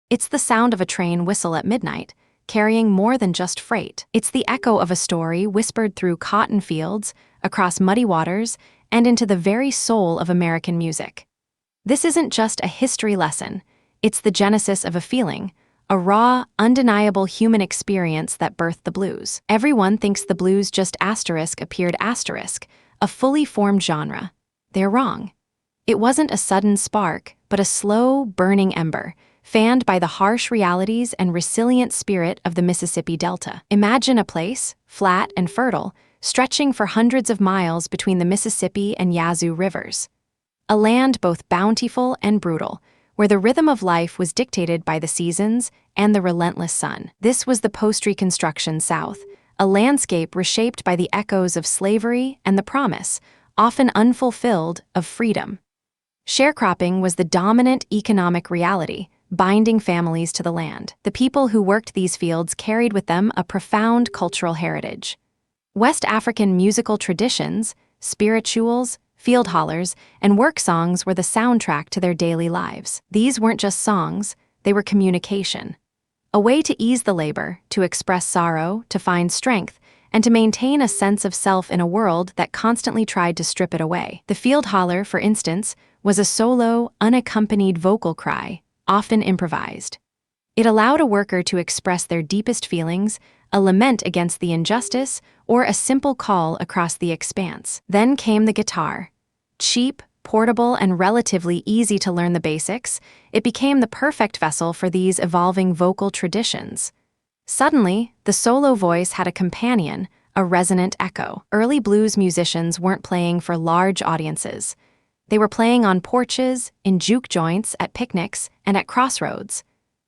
It's the sound of a train whistle at midnight, carrying more than just freight. It's the echo of a story whispered through cotton fields, across muddy waters, and into the very soul of American music. This isn't just a history lesson, it's the genesis of a feeling, a raw, undeniable human experience that birthed the blues. Everyone thinks the blues just appeared, a fully formed genre. They're wrong. It wasn't a sudden spark, but a slow, burning ember, fanned by the harsh realities and resilient spirit of the Mississippi Delta. Imagine a place, flat and fertile, stretching for hundreds of miles between the Mississippi and Yazoo rivers. A land both bountiful and brutal, where the rhythm of life was dictated by the seasons and the relentless sun. This was the post-Reconstruction South, a landscape reshaped by the echoes of slavery and the promise, often unfulfilled, of freedom. Sharecropping was the dominant economic reality, binding families to the land. The people who worked these fields carried with them a profound cultural heritage. West African musical traditions, spirituals, field hollers, and work songs were the soundtrack to their daily lives. These weren't just songs, they were communication. A way to ease the labor, to express sorrow, to find strength, and to maintain a sense of self in a world that constantly tried to strip it away. The field holler, for instance, was a solo, unaccompanied vocal cry, often improvised. It allowed a worker to express their deepest feelings, a lament against the injustice, or a simple call across the expanse. Then came the guitar. Cheap, portable, and relatively easy to learn the basics, it became the perfect vessel for these evolving vocal traditions. Suddenly, the solo voice had a companion, a resonant echo. Early blues musicians weren't playing for large audiences. They were playing on porches, in juke joints, at picnics, and at crossroads.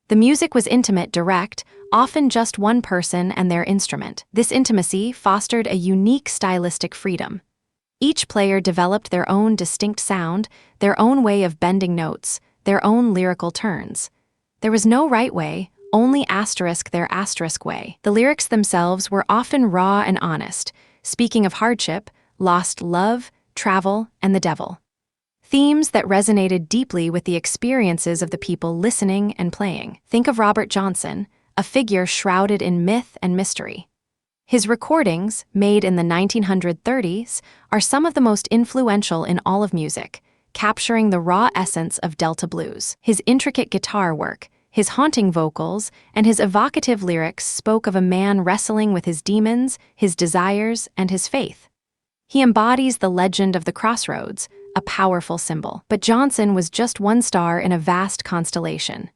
The music was intimate, direct, often just one person and their instrument. This intimacy fostered a unique stylistic freedom. Each player developed their own distinct sound, their own way of bending notes, their own lyrical turns. There was no right way, only their way. The lyrics themselves were often raw and honest, speaking of hardship, lost love, travel, and the devil. Themes that resonated deeply with the experiences of the people listening and playing. Think of Robert Johnson, a figure shrouded in myth and mystery. His recordings, made in the 1930s, are some of the most influential in all of music, capturing the raw essence of Delta blues. His intricate guitar work, his haunting vocals, and his evocative lyrics spoke of a man wrestling with his demons, his desires, and his faith. He embodies the legend of the crossroads, a powerful symbol. But Johnson was just one star in a vast constellation.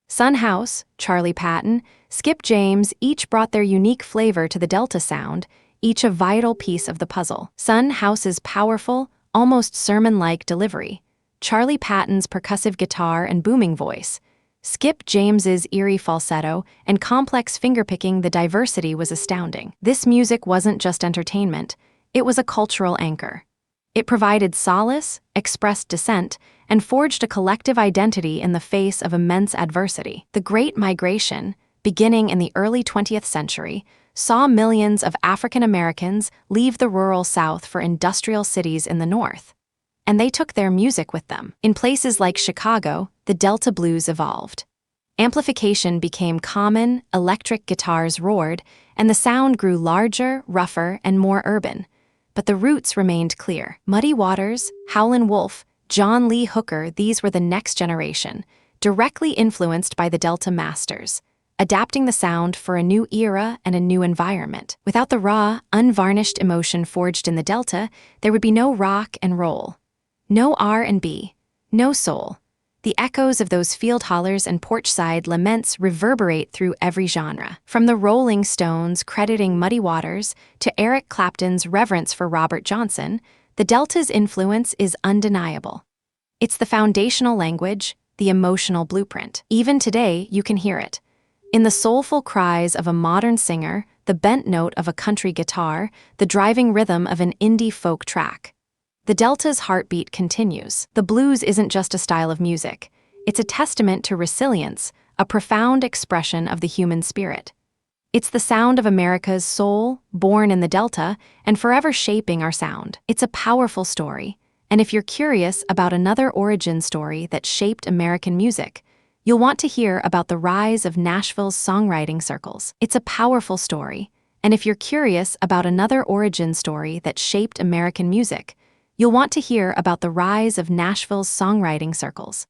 Son House, Charlie Patton, Skip James each brought their unique flavor to the Delta sound, each a vital piece of the puzzle. Son House's powerful, almost sermon-like delivery, Charlie Patton's percussive guitar and booming voice, Skip James's eerie falsetto and complex fingerpicking, the diversity was astounding. This music wasn't just entertainment, it was a cultural anchor. It provided solace, expressed dissent, and forged a collective identity in the face of immense adversity. The Great Migration, beginning in the early 20th century, saw millions of African Americans leave the rural South for industrial cities in the North. And they took their music with them. In places like Chicago, the Delta blues evolved. Amplification became common, electric guitars roared, and the sound grew larger, rougher, and more urban. But the roots remained clear. Muddy Waters, Howlin' Wolf, John Lee Hooker, these were the next generation, directly influenced by the Delta masters, adapting the sound for a new era and a new environment. Without the raw, unvarnished emotion forged in the Delta, there would be no rock and roll, no R&B, no soul. The echoes of those field hollers and porchside laments reverberate through every genre. From the Rolling Stones crediting Muddy Waters to Eric Clapton's reverence for Robert Johnson, the Delta's influence is undeniable. It's the foundational language, the emotional blueprint. Even today, you can hear it. In the soulful cries of a modern singer, the bent note of a country guitar, the driving rhythm of an indie folk track. The Delta's heartbeat continues. The blues isn't just a style of music. It's a testament to resilience, a profound expression of the human spirit. It's the sound of America's soul, born in the Delta, and forever shaping our sound. It's a powerful story, and if you're curious about another origin story that shaped American music, You'll want to hear about the rise of Nashville's songwriting circles. It's a powerful story, and if you're curious about another origin story that shaped American music, you'll want to hear about the rise of Nashville's songwriting circles.